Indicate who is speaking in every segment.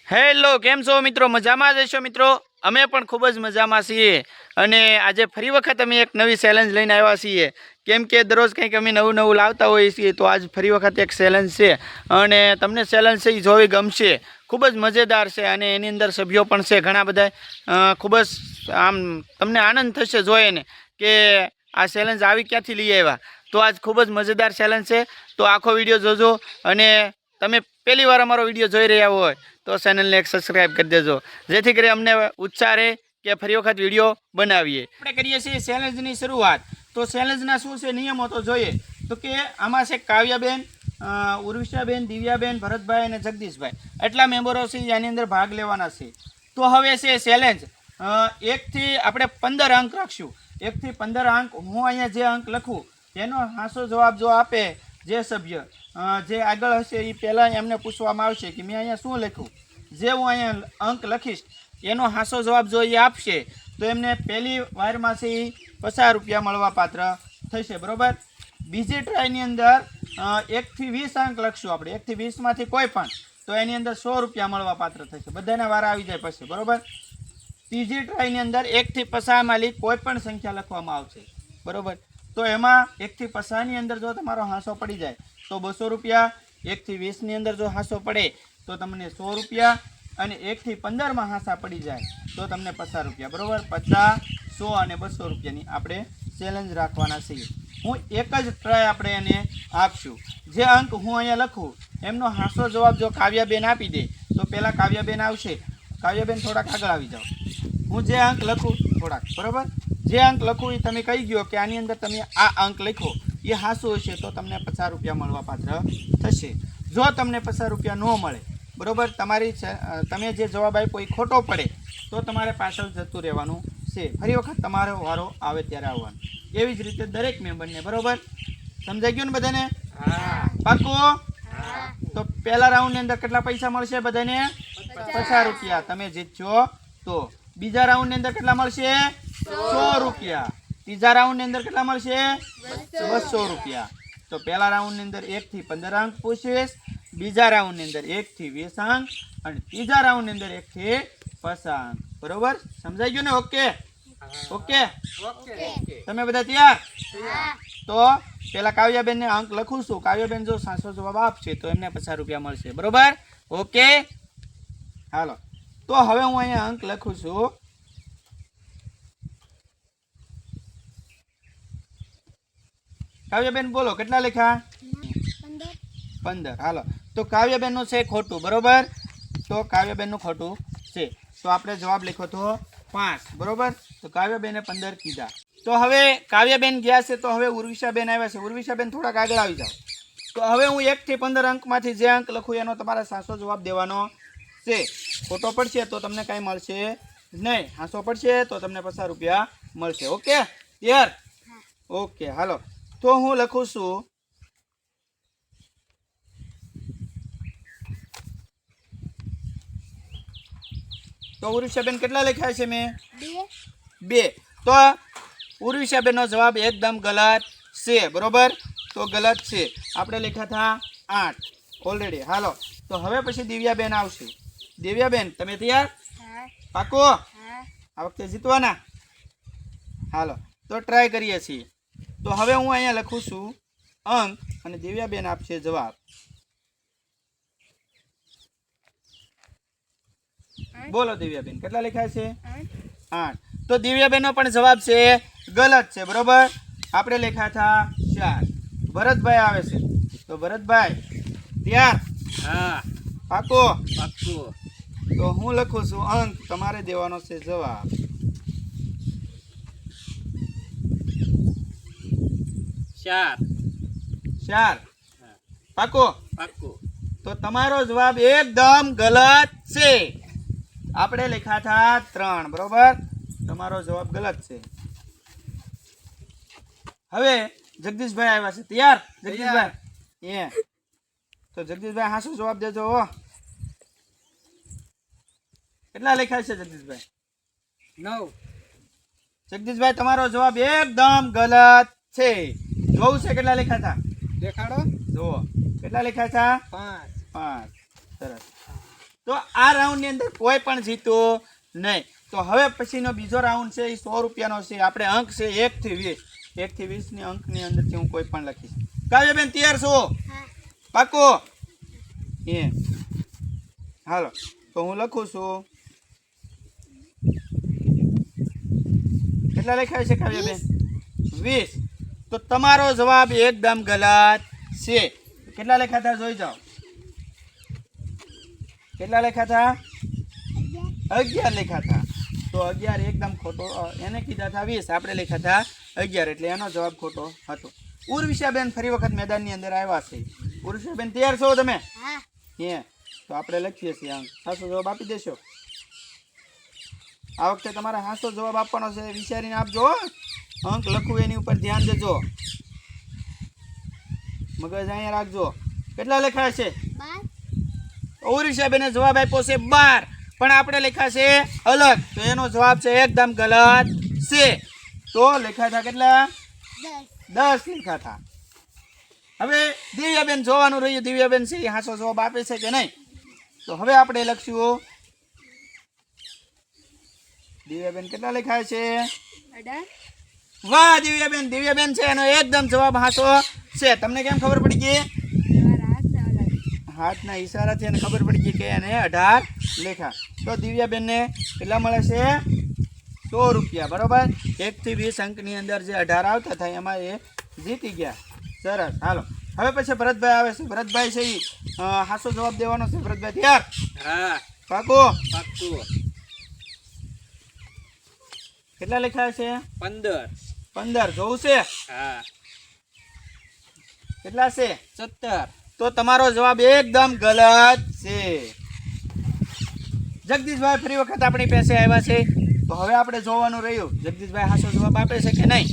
Speaker 1: Hello, કેમ છો મિત્રો? મજામાં જ હશો મિત્રો? અમે પણ ખૂબ જ મજામાં છીએ અને આજે ફરી વખત અમે એક નવી ચેલેન્જ લઈને આવ્યા છીએ. કેમ કે દરરોજ કંઈક અમે નવું નવું લાવતા હોઈએ છીએ, તો આજ ફરી વખત એક ચેલેન્જ છે અને તમને ચેલેન્જ છે એ જોવી ગમશે. ખૂબ જ મજેદાર છે અને એની અંદર સભ્યો પણ છે ઘણા બધા. ખૂબ જ આમ તમને આનંદ થશે જોઈને કે આ ચેલેન્જ આવી ક્યાંથી લઈ આવ્યા. તો આજ ખૂબ જ મજેદાર ચેલેન્જ છે, તો આખો વિડીયો જોજો. અને તમે પહેલી વાર અમારો વિડીયો જોઈ રહ્યા હોય તો ચેનલને એક સબસ્ક્રાઈબ કરી દેજો, જેથી કરી અમને ઉત્સાહ રહે કે ફરી વખત વિડીયો બનાવીએ. આપણે કરીએ છીએ ચેલેન્જની શરૂઆત. તો ચેલેન્જના શું છે નિયમો તો જોઈએ. તો કે આમાં છે કાવ્યાબેન, ઉર્વિશાબેન, દિવ્યાબેન, ભરતભાઈ અને જગદીશભાઈ, એટલા મેમ્બરો છે આની અંદર ભાગ લેવાના છે. તો હવે છે ચેલેન્જ, 1 થી આપણે 15 અંક રાખશું. 1 થી 15 અંક. હું અહીંયા જે અંક લખું એનો સાચો જવાબ જો આપે જે સભ્ય, જે આગળ હશે એ પહેલાં એમને પૂછવામાં આવશે કે મેં અહીંયા શું લખ્યું. જે હું અહીંયા અંક લખીશ એનો સાચો જવાબ જો એ આપશે તો એમને પહેલી વારમાં છે એ 50 રૂપિયા મળવા પાત્ર થશે, બરાબર. બીજી ટ્રાયની અંદર 1 થી 20 અંક લખશું આપણે. 1 થી 20માંથી કોઈ પણ, તો એની અંદર 100 રૂપિયા મળવા પાત્ર થશે. બધાના વારા આવી જાય પછી, બરાબર. ત્રીજી ટ્રાયની અંદર 1 થી 50 માંથી કોઈ પણ સંખ્યા લખવામાં આવશે, બરાબર. તો એમાં 1 થી 50ની અંદર જો તમારો હાંસો પડી જાય તો 200 રૂપિયા. 1 થી 20ની અંદર જો હાંસો પડે તો તમને 100 રૂપિયા. અને 1 થી 15માં હાંસા પડી જાય તો તમને 50 રૂપિયા, બરાબર. 50, 100 અને 200 રૂપિયાની આપણે ચેલેન્જ રાખવાના છીએ. હું એક જ ટ્રાય આપણે એને આપશું. જે અંક હું અહીંયા લખું એમનો હાંસો જવાબ જો કાવ્યાબેન આપી દે તો પહેલાં કાવ્યાબેન આવશે. કાવ્યાબેન થોડાક આગળ આવી જાઓ. હું જે અંક લખું થોડાક, બરાબર. જે અંક લખું એ તમે કહી ગયો કે આની અંદર તમે આ અંક લખો એ હાંસું હશે તો તમને 50 રૂપિયા મળવા પાત્ર થશે. જો તમને 50 રૂપિયા ન મળે, બરાબર, તમે જે જવાબ આપ્યો એ ખોટો પડે તો તમારે પાછળ જતું રહેવાનું છે. ફરી વખત તમારો વારો આવે ત્યારે આવવાનું. એવી જ રીતે દરેક મેમ્બરને, બરાબર. સમજાઈ ગયું ને બધાને? પાક્કું? તો પહેલા રાઉન્ડની અંદર કેટલા પૈસા મળશે બધાને? 50 રૂપિયા. તમે જીતશો તો. બીજા રાઉન્ડની અંદર કેટલા મળશે? 100 રૂપિયા. ત્રીજા રાઉન્ડની અંદર કેટલા મળશે? 200 રૂપિયા. તો પહેલા રાઉન્ડની અંદર 1 થી 15 અંક પૂછીશ, બીજા રાઉન્ડની અંદર 1 થી 20 અંક અને ત્રીજા રાઉન્ડની અંદર 1 થી 50 અંક, બરોબર. સમજાઈ ગયું ને? ઓકે ઓકે તમે બધા તૈયાર? તો પેલા કાવ્યાબેનને અંક લખું છું. કાવ્યાબેન જો સાચો જવાબ આપશે તો એમને 50 રૂપિયા મળશે, બરોબર. ઓકે, હાલો. તો હવે હું અહીંયા અંક લખું છું. કાવ્યાબેન બોલો કેટલા લખ્યા? 15. હાલો. તો કાવ્યાબેન નું છે ખોટું, બરોબર. તો કાવ્યાબેન નું ખોટું છે, તો આપણે જવાબ લખ્યો તો 5, બરોબર. તો કાવ્યાબેને 15 કીધા. તો હવે કાવ્યાબેન ગયા છે તો હવે ઉર્વિશાબેન આવ્યા છે. ઉર્વિશાબેન થોડાક આગળ આવી જાઓ. તો હવે હું 1 થી 15 અંકમાંથી જે અંક લખું એનો તમારે સાચો જવાબ દેવાનો છે. ખોટો પડશે તો તમને કાંઈ મળશે નહીં, હાંસો પડશે તો તમને 50 રૂપિયા મળશે. Okay, clear? ઓકે, હાલો. તો હું લખું છું તો ઉર્વિશાબેન કેટલા લખ્યા છે મેં? 2. તો ઉર્વિશાબેનનો જવાબ એકદમ ગલત છે, બરોબર. તો ગલત છે. આપણે લખ્યા હતા 8 ઓલરેડી. હાલો. તો હવે પછી દિવ્યાબેન આવશે. દિવ્યાબેન તમે તૈયાર? પાકો? આ વખતે જીતવાના? હાલો. તો ટ્રાય કરીએ છીએ. તો હવે હું અહીંયા લખું છું અંક અને દિવ્યાબેન આપશે જવાબ. બોલો દિવ્યાબેન કેટલા લખ્યા છે? 8. તો દિવ્યાબેનનો પણ જવાબ છે ગલત છે, બરોબર. આપણે લખ્યા હતા 4. ભરતભાઈ આવે છે. તો ભરતભાઈ તૈયાર? હા. પાકો? પાકો. તો હું લખું છું અંક, તમારે દેવાનો છે જવાબ. 4. પાકો? પાકો. તો તમારો જવાબ એકદમ ગલત છે. આપણે લખ્યા હતા 3, બરોબર. તમારો જવાબ ગલત છે. હવે જગદીશભાઈ આવ્યા છે. તૈયાર જગદીશભાઈ? તો જગદીશભાઈ હાસો જવાબ દેજો. કેટલા લખ્યા છે જગદીશભાઈ? 9. જગદીશભાઈ તમારો જવાબ એકદમ ગલત છે. જોવું છે કેટલા લખ્યા હતા? દેખાડો. જુઓ કેટલા લખ્યા હતા? 5. સરસ. તો આ રાઉન્ડની અંદર કોઈ પણ જીતું નહીં. તો હવે પછીનો બીજો રાઉન્ડ છે એ 100 રૂપિયાનો છે. આપણે અંક છે 1 થી 20. 1 થી 20 ની અંકની અંદરથી હું કોઈ પણ લખીશ. કાવ્યબેન તૈયાર છો? પાકો? હાલો તો હું લખું છું. કેટલા લખાય છે કાવ્યબેન? 20. તો તમારો જવાબ એકદમ ગલત છે. કેટલા લખ્યા હતા જોઈ જાઓ. કેટલા લખ્યા હતા? 11 લખ્યા હતા. તો 11 એકદમ ખોટો. એને કીધા હતા 20, આપણે લખ્યા હતા 11, એટલે એનો જવાબ ખોટો હતો. ઉર્વિશાબેન ફરી વખત મેદાનની અંદર આવ્યા છે. ઉર્વિશાબેન તૈયાર છો તમે? તો આપણે લખીએ છીએ અંક. સાચો જવાબ આપી દેશો? આ વખતે તમારે સાચો જવાબ આપવાનો છે, વિચારીને આપજો. અંક લખવું એની ઉપર ધ્યાન દેજો, મગજ અહીંયા રાખજો. કેટલા લખાય છે? ઉર્વિશાબેને જવાબ આપ્યો છે 12, પણ આપણે લખ્યા છે અલગ, તો એનો જવાબ છે એકદમ ગલત છે. તો લખ્યા હતા કેટલા? 10 લખ્યા હતા. હવે દિવ્યાબેન જોવાનું રહ્યું, દિવ્યાબેન છે સાચો જવાબ આપે છે કે નહીં. તો હવે આપણે લખશું. દિવ્યાબેન કેટલા લખાય છે? 18. વાહ દિવ્યાબેન, દિવ્યાબેન છે એનો એકદમ જવાબ સાચો છે. તમને કેમ ખબર પડી ગઈ? હાથના ઈશારાથી એને ખબર પડી ગઈ કે એને 18 લેખા. તો દિવ્યાબેનને કેટલા મળે છે? 100 રૂપિયા. બરોબર. 1 થી 20 અંકની અંદર જે 18 આવતા થાય એમાં એ જીતી ગયા. સરસ. હાલો હવે પછી ભરતભાઈ આવે છે. ભરતભાઈ છે એ સાચો જવાબ દેવાનો છે. ભરતભાઈ તૈયાર? હા. પાકો? પાકું. કેટલા લખાય છે? 15 જોવું છે? હા. કેટલા છે? 17. તો તમારો જવાબ એકદમ ગલત છે. જગદીશભાઈ ફરી વખત આપણી પાસે આવ્યા છે. તો હવે આપણે જોવાનું રહ્યું જગદીશભાઈ સાચો જવાબ આપે છે કે નહીં.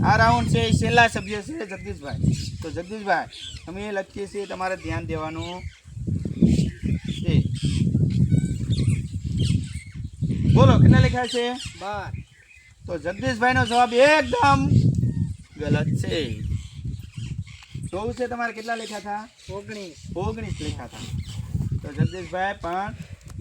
Speaker 1: આ રાઉન્ડ છે એ છેલ્લા સભ્ય છે જગદીશભાઈ. તો જગદીશભાઈ અમે લખીએ છીએ, તમારે ધ્યાન દેવાનું છે. બોલો કેટલા લખ્યા છે? 12. તો જગદીશભાઈનો જવાબ એકદમ ગલત છે. જોવું છે તમારે કેટલા લખ્યા હતા? 19 લખ્યા હતા. તો જગદીશભાઈ પણ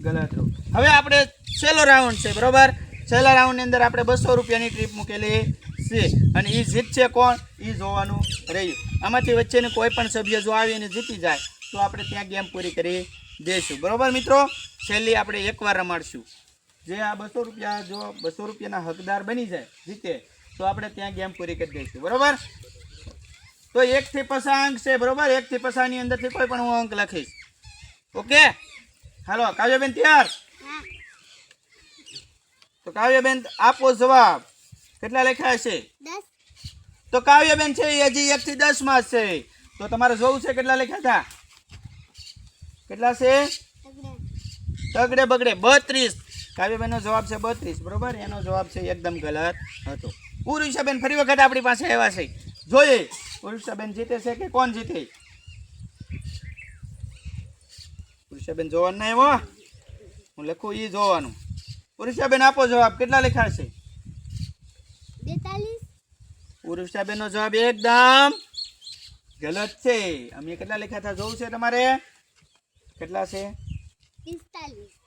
Speaker 1: ગલત રહ્યું. હવે આપણે છેલ્લો રાઉન્ડ છે. બરોબર. છેલ્લા રાઉન્ડની અંદર આપણે 200 રૂપિયાની ટ્રીપ મૂકેલી છે અને એ જીતશે કોણ એ જોવાનું રહ્યું. આમાંથી વચ્ચેનું કોઈ પણ સભ્ય જો આવીને જીતી જાય તો આપણે ત્યાં ગેમ પૂરી કરી દઈશું. બરોબર મિત્રો. છેલ્લી આપણે એકવાર રમાડશું. જે આ 200 રૂપિયા જો 200 રૂપિયાના હકદાર બની જાય જીતે તો આપણે ત્યાં ગેમ પૂરી કરી દઈશું. બરોબર. તો 1 થી 50 અંક છે. બરોબર. 1 થી 50 ની અંદરથી કોઈ પણ હું અંક લખીશ. ઓકે. હાલો કાવ્યબેન તૈયાર? તો કાવ્યબેન આપો જવાબ. કેટલા લખાય છે? 10. તો કાવ્યબેન છે એ હજી 1 થી 10 માં છે. તો તમારે જોવું છે કેટલા લખ્યા હતા? કેટલા છે? તગડે બગડે 32. કાવ્યબેનનો જવાબ છે 32. બરોબર. એનો જવાબ છે એકદમ ગલત હતો. ઉર્વિશાબેન ફરી વખત આપણી પાસે આવ્યા છે. જોઈએ ઉર્વિશાબેન જીતે છે કે કોણ જીતે. ઉર્વિશાબેન જોવાનું નહીં હો, હું લખું એ જોવાનું. ઉર્વિશાબેન આપો જવાબ. કેટલા લખાય છે? 42. ઉર્વિશાબેનનો જવાબ એકદમ ગલત છે. અમે કેટલા લખ્યા હતા જોવું છે તમારે? કેટલા છે?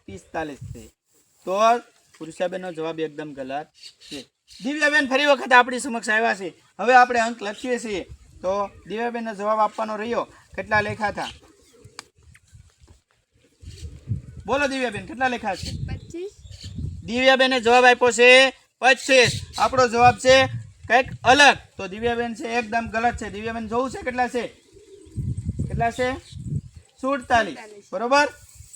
Speaker 1: 45 છે. તો ઉર્વિશાબેનનો જવાબ એકદમ ગલત છે. દિવ્યાબેન ફરી વખત આપણી સમક્ષ આવ્યા છે. હવે આપણે અંક લખીએ છીએ. તો દિવ્યાબેનનો જવાબ આપવાનો રહ્યો. કેટલા લખ્યા હતા? બોલો દિવ્યાબેન કેટલા લખ્યા છે? 25. દિવ્યાબેને જવાબ આપ્યો છે 25. આપણો જવાબ છે કંઈક અલગ. તો દિવ્યાબેન છે એકદમ ગલત છે. દિવ્યાબેન જોવું છે કેટલા છે? કેટલા છે? 47. બરોબર.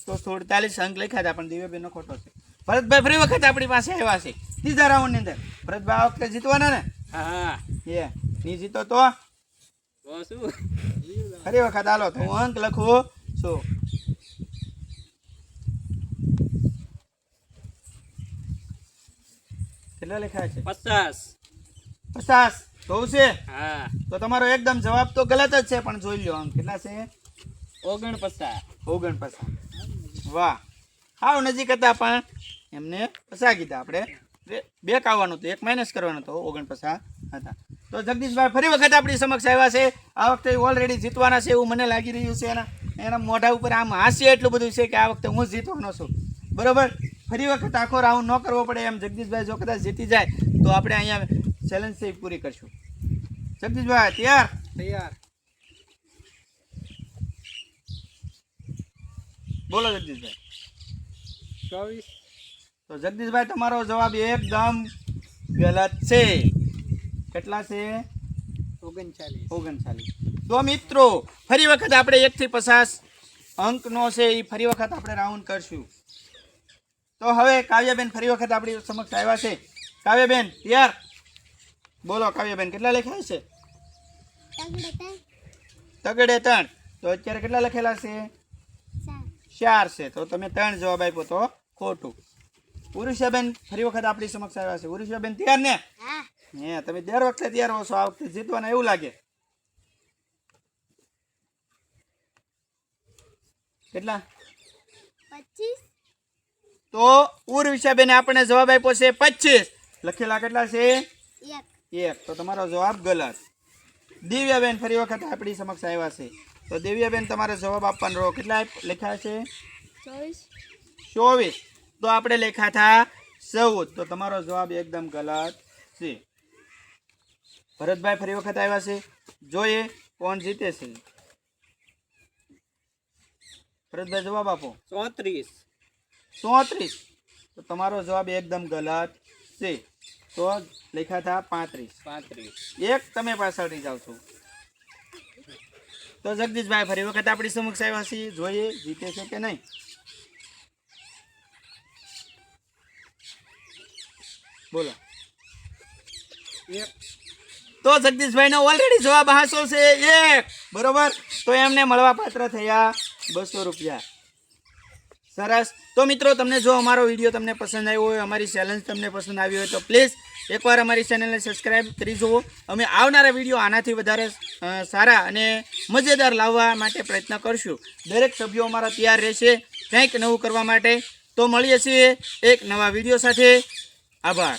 Speaker 1: તો 47 અંક લખ્યા હતા પણ દિવ્યાબેનનો ખોટો છે. ભરતભાઈ ફરી વખત આપણી પાસે આવ્યા છે ત્રીજા રાઉન્ડની અંદર. ભરતભાઈ આ વખતે જીતવાના ને? હા. નહીં જીતો તો શું? ફરી વખત હાલો તો હું અંક લખું છું. કેટલા લખાય છે? 50. જોવું છે? હા. તો તમારો એકદમ જવાબ તો ગલત જ છે પણ જોઈ લો અંક કેટલા છે? 49. વાહ. હાવ નજીક હતા પણ એમને 50 કીધા. આપણે 2 કાવવાનું હતું, 1 માઇનસ કરવાનું હતો. 49 હતા. તો જગદીશભાઈ ફરી વખત આપણી સમક્ષ આવ્યા છે. આ વખતે ઓલરેડી જીતવાના છે એવું મને લાગી રહ્યું છે. એના મોઢા ઉપર આમ હાસ્ય એટલું બધું છે કે આ વખતે હું જ જીતવાનો છું. બરોબર, ફરી વખત આખો રાઉન્ડ ન કરવો પડે એમ જગદીશભાઈ જો કદાચ જીતી જાય તો આપણે અહીંયા ચેલેન્જ છે પૂરી કરશું. જગદીશભાઈ તૈયાર?
Speaker 2: તૈયાર.
Speaker 1: બોલો જગદીશભાઈ.
Speaker 2: 24.
Speaker 1: તો જગદીશભાઈ તમારો જવાબ એકદમ ગલત છે. કેટલા છે?
Speaker 2: 39.
Speaker 1: તો મિત્રો ફરી વખત આપણે 1 થી 50 અંકનો છે એ ફરી વખત આપણે રાઉન્ડ કરશું. તો હવે કાવ્યાબેન ફરી વખત આપણી સમક્ષ આવ્યા છે. કાવ્યાબેન તૈયાર? બોલો કાવ્યાબેન, કેટલા લખ્યા છે? તગડે 3. તો અત્યારે કેટલા લખેલા છે? 4 છે. તો તમે 3 જવાબ આપ્યો તો ખોટું. ઉરુષાબેન ફરી વખત આપણી સમક્ષ આવ્યા છે. ઉરુષાબેન તૈયાર ને? હે, તમે દર વખતે તૈયાર હો છો, આ વખતે જીતવાના એવું લાગે. કેટલા?
Speaker 3: 25.
Speaker 1: તો ઉર્વિશાબેને આપણને જવાબ આપ્યો છે 25. લખેલા કેટલા છે? 1. તો તમારો જવાબ ગલત. દિવ્યાબેન ફરી વખત આપણી સમક્ષ આવ્યા છે. તો દિવ્યાબેન તમારે જવાબ આપવાનો રહો. કેટલા લખ્યા છે? 24. તો આપણે લખ્યા હતા 14. તો તમારો જવાબ એકદમ ગલત છે. ભરતભાઈ ફરી વખત આવ્યા છે. જોઈએ કોણ જીતે છે. ભરતભાઈ જવાબ આપો. 34. તો તમારો જવાબ એકદમ ગલત છે. તો લખ્યા હતા 35. એક તમે પાછળ રહી જાવ છો. તો જગદીશભાઈ ફરી વખત આપણી સમક્ષ આવ્યા છે. જોઈએ જીતે છે કે નહીં. બોલો. તો જગદીશભાઈ નો ઓલરેડી જવાબ હાસો છે 1. બરોબર, તો એમને મળવા પાત્ર થયા 200 રૂપિયા. સરસ. તો મિત્રો તમને જો અમારો વિડીયો તમને પસંદ આવ્યો હોય, અમારી ચેલેન્જ તમને પસંદ આવી હોય તો પ્લીઝ એકવાર અમારી ચેનલને સબસ્ક્રાઈબ કરી જુઓ. અમે આવનારા વિડીયો આનાથી વધારે સારા અને મજેદાર લાવવા માટે પ્રયત્ન કરશું. દરેક સભ્યો અમારા તૈયાર રહેશે કંઈક નવું કરવા માટે. તો મળીએ છીએ એક નવા વિડીયો સાથે. આભાર.